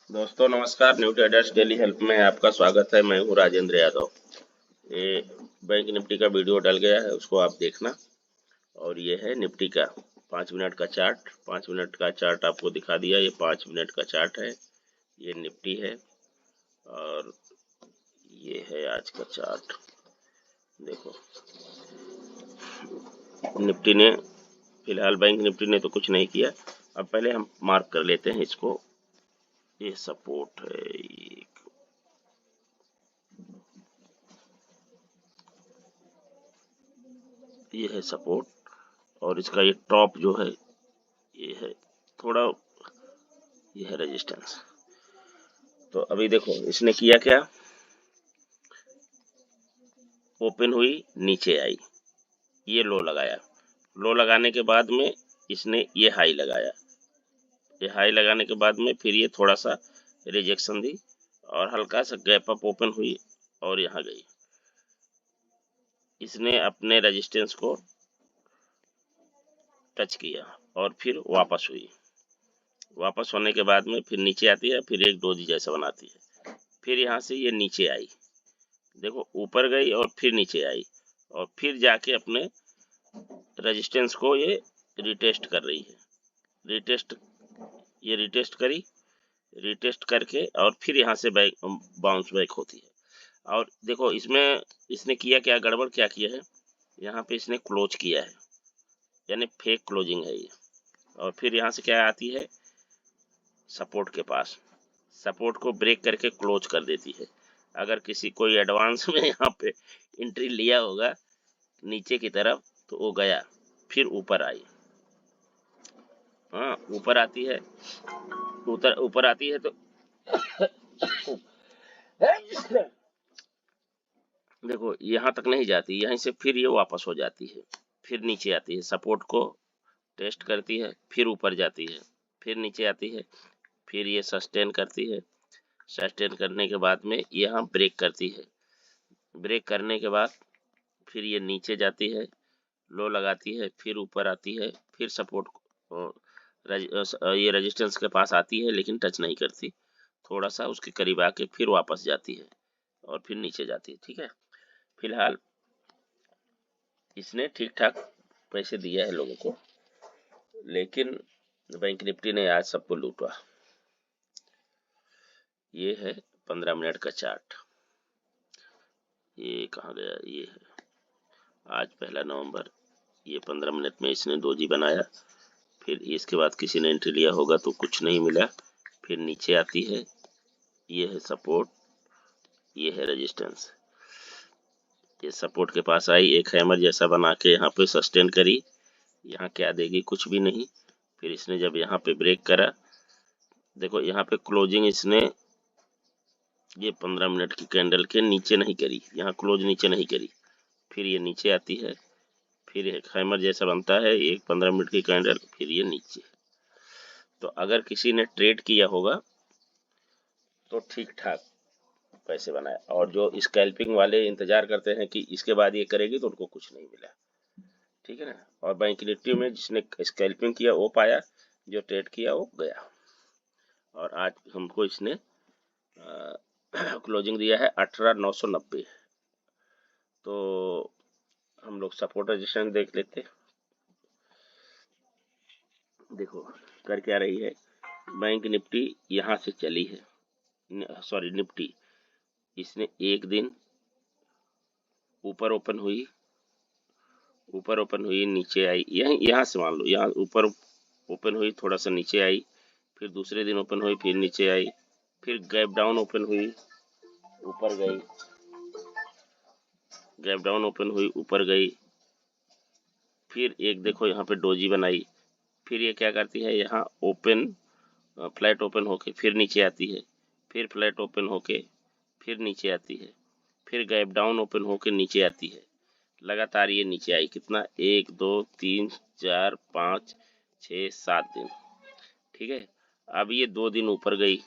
दोस्तों नमस्कार। New traders daily help में आपका स्वागत है। मैं हूं राजेंद्र यादव। ये बैंक निफ्टी का वीडियो डल गया है, उसको आप देखना। और ये है निफ्टी का 5 मिनट का चार्ट। 5 मिनट का चार्ट आपको दिखा दिया। ये 5 मिनट का चार्ट है, ये निफ्टी है और ये है आज का चार्ट। देखो निफ्टी ने फिलहाल, बैंक निफ्टी ने तो कुछ नहीं किया। अब पहले हम मार्क कर लेते हैं इसको। ये सपोर्ट है, ये है सपोर्ट और इसका ये टॉप जो है ये है थोड़ा, ये है रेजिस्टेंस। तो अभी देखो इसने किया क्या, ओपन हुई, नीचे आई, ये लो लगाया। लो लगाने के बाद में इसने ये हाई लगाया। ये हाई लगाने के बाद में फिर ये थोड़ा सा रिजेक्शन दी और हल्का सा गैप अप ओपन हुई और यहाँ गई। इसने अपने रेजिस्टेंस को टच किया और फिर वापस हुई। वापस होने के बाद में फिर नीचे आती है, फिर एक डोजी जैसा बनाती है। फिर यहाँ से ये नीचे आई, देखो ऊपर गई और फिर नीचे आई और फिर जाके अपने रेजिस्टेंस को ये रिटेस्ट कर रही है। ये रिटेस्ट करी, रिटेस्ट करके और फिर यहाँ से बैक बाउंस बैक होती है। और देखो इसमें इसने किया क्या, गड़बड़ क्या किया है, यहाँ पे इसने क्लोज किया है, यानी फेक क्लोजिंग है ये। और फिर यहाँ से क्या आती है, सपोर्ट के पास, सपोर्ट को ब्रेक करके क्लोज कर देती है। अगर किसी कोई एडवांस में यहाँ पे एंट्री लिया होगा नीचे की तरफ तो वो गया, फिर ऊपर आई। हाँ ऊपर आती है, ऊपर आती है तो देखो यहाँ तक नहीं जाती, यहीं से फिर ये वापस हो जाती है, फिर नीचे आती है, सपोर्ट को टेस्ट करती है, फिर ऊपर जाती है, फिर नीचे आती है, फिर ये सस्टेन करती है। सस्टेन करने के बाद में यहाँ ब्रेक करती है। ब्रेक करने के बाद फिर ये नीचे जाती है, लो लगाती है, फिर ऊपर आती है, फिर सपोर्ट ये रेजिस्टेंस के पास आती है लेकिन टच नहीं करती, थोड़ा सा उसके करीब आके फिर वापस जाती है और फिर नीचे जाती है। ठीक है, फिलहाल इसने ठीक ठाक पैसे दिया है लोगों को, लेकिन बैंक निफ्टी ने आज सबको लूटा। ये है 15 मिनट का चार्ट। ये कहाँ गया, ये है आज 1 नवंबर। ये 15 मिनट में इसने डोजी बनाया, फिर इसके बाद किसी ने एंट्री लिया होगा तो कुछ नहीं मिला, फिर नीचे आती है, ये है सपोर्ट, ये है रेजिस्टेंस। ये सपोर्ट के पास आई, एक हैमर जैसा बना के यहाँ पे सस्टेन करी। यहाँ क्या देगी, कुछ भी नहीं। फिर इसने जब यहाँ पे ब्रेक करा, देखो यहाँ पे क्लोजिंग इसने ये 15 मिनट की कैंडल के नीचे नहीं करी, यहाँ क्लोज नीचे नहीं करी। फिर ये नीचे आती है, फिर एक हैमर जैसा बनता है, एक 15 मिनट की कैंडल, फिर ये नीचे। तो अगर किसी ने ट्रेड किया होगा तो ठीक ठाक पैसे बनाए, और जो स्कैल्पिंग वाले इंतजार करते हैं कि इसके बाद ये करेगी तो उनको कुछ नहीं मिला। ठीक है ना। और बैंक निफ्टी में जिसने स्कैल्पिंग किया वो पाया, जो ट्रेड किया वो गया। और आज हमको इसने क्लोजिंग दिया है 18,990। तो हम लोग सपोर्ट रेजिस्टेंस देख लेते। देखो कर क्या रही है, बैंक निफ्टी यहाँ से चली है, सॉरी निफ्टी, इसने एक दिन ऊपर ओपन हुई, नीचे आई, यहाँ से मान लो, यहाँ ऊपर ओपन हुई, थोड़ा सा नीचे आई, फिर दूसरे दिन ओपन हुई, फिर नीचे आई, फिर गैप डाउन ओपन हुई, ऊपर गई, गैप डाउन ओपन हुई, ऊपर गई, फिर एक देखो यहाँ पे डोजी बनाई। फिर ये क्या करती है, यहाँ ओपन, फ्लैट ओपन होके फिर नीचे आती है, फिर फ्लैट ओपन होके फिर नीचे आती है, फिर गैप डाउन ओपन होके नीचे आती है। लगातार ये नीचे आई, कितना, 1 2 3 4 5 6 7 दिन। ठीक है, अब ये 2 दिन ऊपर गई।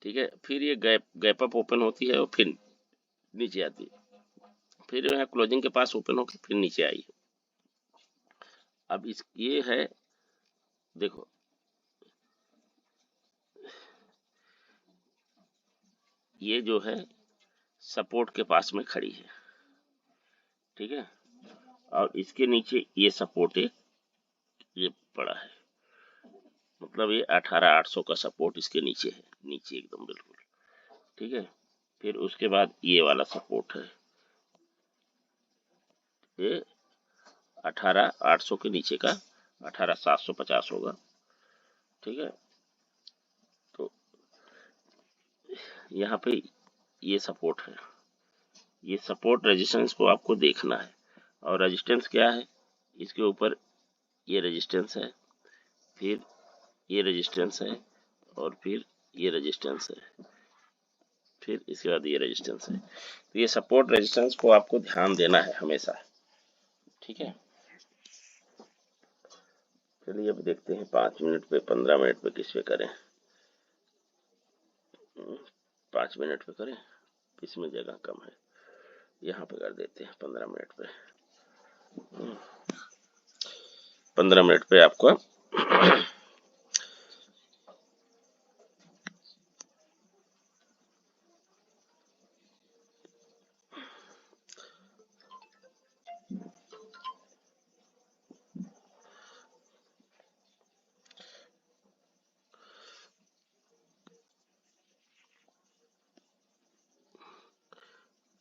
ठीक है, फिर ये गैप अप ओपन होती है और फिर नीचे आती है, फिर यहाँ क्लोजिंग के पास ओपन होकर फिर नीचे आई। अब इस ये है, देखो ये जो है सपोर्ट के पास में खड़ी है, ठीक है। और इसके नीचे ये सपोर्ट एक ये पड़ा है, मतलब ये 18,800 का सपोर्ट इसके नीचे है, नीचे एकदम बिल्कुल, ठीक है। फिर उसके बाद ये वाला सपोर्ट है, ये 18,800 के नीचे का 18,750 होगा, ठीक है। तो यहाँ पे ये सपोर्ट है, ये सपोर्ट रेजिस्टेंस को आपको देखना है। और रेजिस्टेंस क्या है, इसके ऊपर ये रेजिस्टेंस है, फिर ये रेजिस्टेंस है, और फिर ये रेजिस्टेंस है, फिर इसके बाद ये रेजिस्टेंस है। तो ये सपोर्ट रेजिस्टेंस को आपको ध्यान देना है हमेशा, ठीक है। चलिए अब देखते हैं 5 मिनट पे, 15 मिनट पे किस पे करें। 5 मिनट पे करें, इसमें जगह कम है, यहाँ पे कर देते हैं 15 मिनट पे। 15 मिनट पे आपको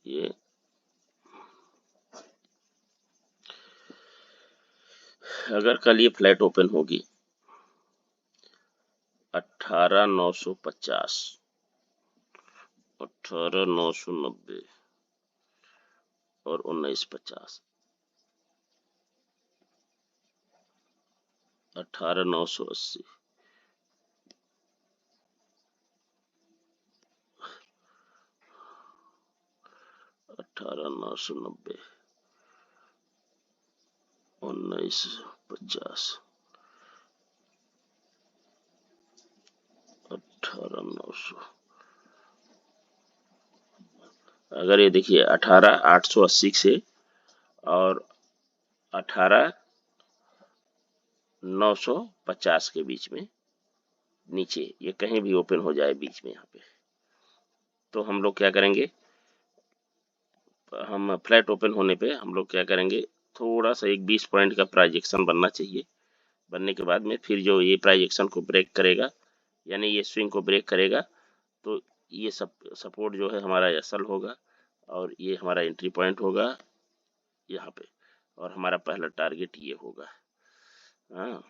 ये अगर कल ये फ्लैट ओपन होगी 18,950, 18,990 और 19,50, 18,980, 18,990, 19,50, 18,900। अगर ये देखिए 18,880 से और 18,950 के बीच में नीचे ये कहीं भी ओपन हो जाए बीच में यहाँ पे, तो हम लोग क्या करेंगे, हम फ्लैट ओपन होने पे हम लोग क्या करेंगे, थोड़ा सा एक 20 पॉइंट का प्राइजेक्शन बनना चाहिए। बनने के बाद में फिर जो ये प्राइजेक्शन को ब्रेक करेगा, यानी ये स्विंग को ब्रेक करेगा, तो ये सपोर्ट जो है हमारा एसएल होगा, और ये हमारा एंट्री पॉइंट होगा यहाँ पे, और हमारा पहला टारगेट ये होगा। हाँ,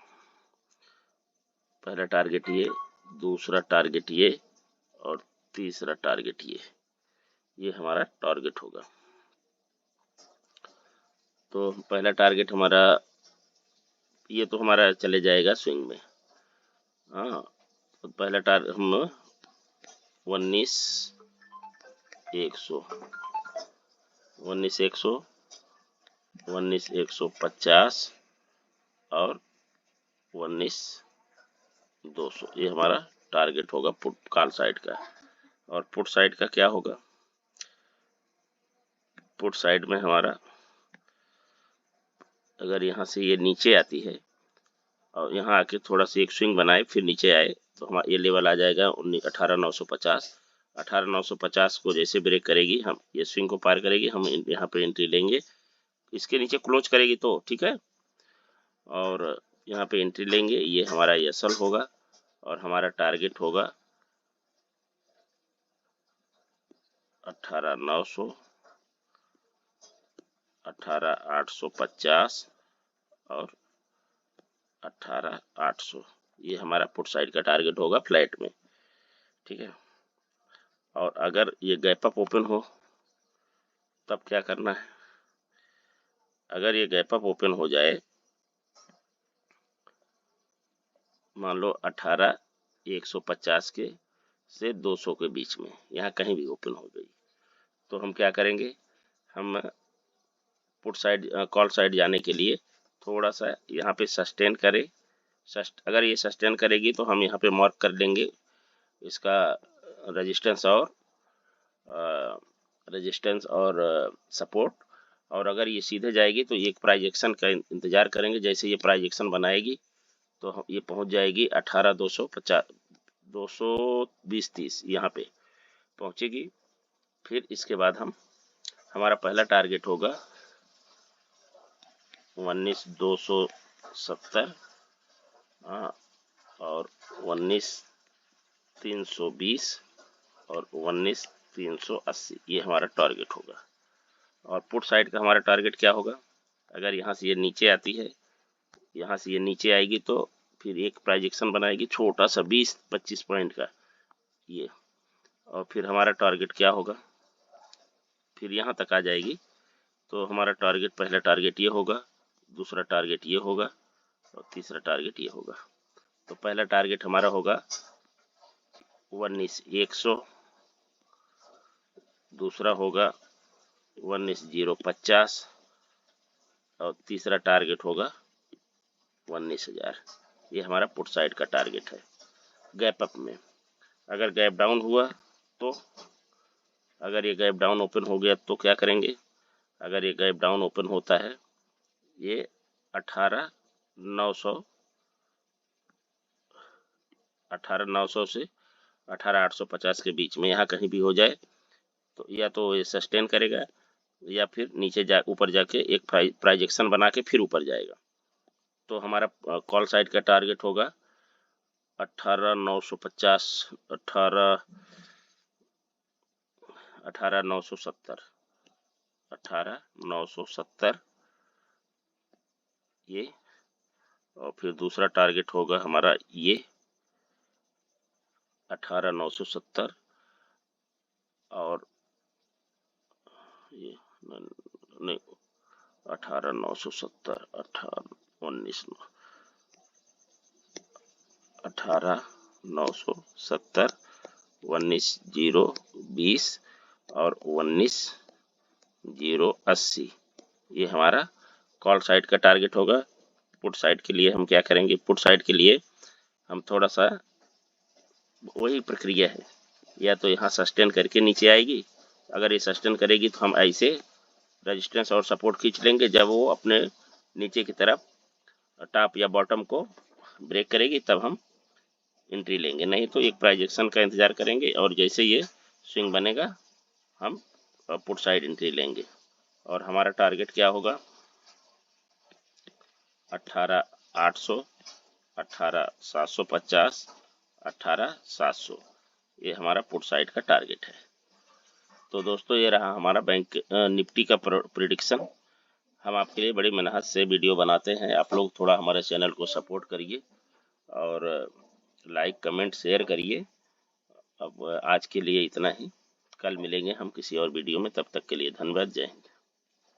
पहला टारगेट ये, दूसरा टारगेट ये, और तीसरा टारगेट ये हमारा टारगेट होगा। तो पहला टारगेट हमारा ये तो हमारा चले जाएगा स्विंग में। हाँ, तो पहला टारगेट हम 19,100, 19,100, 19,150 और 19,200, ये हमारा टारगेट होगा पुट कॉल साइड का। और पुट साइड का क्या होगा, पुट साइड में हमारा अगर यहाँ से ये नीचे आती है और यहाँ आके थोड़ा सा एक स्विंग बनाए फिर नीचे आए, तो हमारा ये लेवल आ जाएगा 18,950। 18,950 को जैसे ब्रेक करेगी, हम ये स्विंग को पार करेगी, हम यहाँ पे एंट्री लेंगे, इसके नीचे क्लोज करेगी तो ठीक है, और यहाँ पे एंट्री लेंगे, ये हमारा एसएल होगा, और हमारा टारगेट होगा 18,900, 18,850 और 18,800, ये हमारा पुट साइड का टारगेट होगा फ्लैट में, ठीक है। और अगर ये गैप अप ओपन हो तब क्या करना है, अगर ये गैप अप ओपन हो जाए, मान लो 18,150 के से 200 के बीच में, यहाँ कहीं भी ओपन हो गई, तो हम क्या करेंगे, हम पुट साइड कॉल साइड जाने के लिए थोड़ा सा यहाँ पे सस्टेन करें। अगर ये सस्टेन करेगी तो हम यहाँ पे मार्क कर लेंगे इसका रेजिस्टेंस और सपोर्ट। और अगर ये सीधे जाएगी तो एक प्राइजेक्शन का इंतजार करेंगे, जैसे ये प्राइजेक्शन बनाएगी तो ये पहुंच जाएगी 18,250, 220-30 यहाँ पे, पहुंचेगी। फिर इसके बाद हमारा पहला टारगेट होगा 19,270 और 19,320 और 19,380, ये हमारा टारगेट होगा। और पुट साइड का हमारा टारगेट क्या होगा? अगर यहाँ से ये नीचे आती है, यहाँ से ये नीचे आएगी तो फिर एक प्राइजेक्शन बनाएगी छोटा सा 20-25 पॉइंट का ये, और फिर हमारा टारगेट क्या होगा? फिर यहाँ तक आ जाएगी तो हमारा टारगेट, पहला टारगेट ये होगा, दूसरा टारगेट ये होगा और तीसरा टारगेट ये होगा। तो पहला टारगेट हमारा होगा 19,100, दूसरा होगा 19,050 और तीसरा टारगेट होगा 19,000। ये हमारा पुट साइड का टारगेट है। गैप अप में अगर गैप डाउन हुआ तो, अगर ये गैप डाउन ओपन हो गया तो क्या करेंगे? अगर ये गैप डाउन ओपन होता है, ये 18,900 से 18,850 के बीच में यहाँ कहीं भी हो जाए तो या तो ये सस्टेन करेगा या फिर नीचे ऊपर जाके एक प्राइजेक्शन बना के फिर ऊपर जाएगा। तो हमारा कॉल साइड का टारगेट होगा 18,950, 18,970 ये, और फिर दूसरा टारगेट होगा हमारा ये 18,970 और ये नहीं 18,970, 18,970, 19,020 और 19,080, ये हमारा कॉल साइड का टारगेट होगा। पुट साइड के लिए हम क्या करेंगे? पुट साइड के लिए हम थोड़ा सा वही प्रक्रिया है, या तो यहाँ सस्टेन करके नीचे आएगी, अगर ये सस्टेन करेगी तो हम ऐसे रेजिस्टेंस और सपोर्ट खींच लेंगे। जब वो अपने नीचे की तरफ टॉप या बॉटम को ब्रेक करेगी तब हम एंट्री लेंगे, नहीं तो एक प्राइजेक्शन का इंतजार करेंगे और जैसे ये स्विंग बनेगा हम पुट साइड एंट्री लेंगे। और हमारा टारगेट क्या होगा? 18,800, 18,750, 18,700, ये हमारा पुट साइड का टारगेट है। तो दोस्तों ये रहा हमारा बैंक निफ्टी का प्रेडिक्शन। हम आपके लिए बड़ी मेहनत से वीडियो बनाते हैं, आप लोग थोड़ा हमारे चैनल को सपोर्ट करिए और लाइक कमेंट शेयर करिए। अब आज के लिए इतना ही, कल मिलेंगे हम किसी और वीडियो में, तब तक के लिए धन्यवाद, जय हिंद।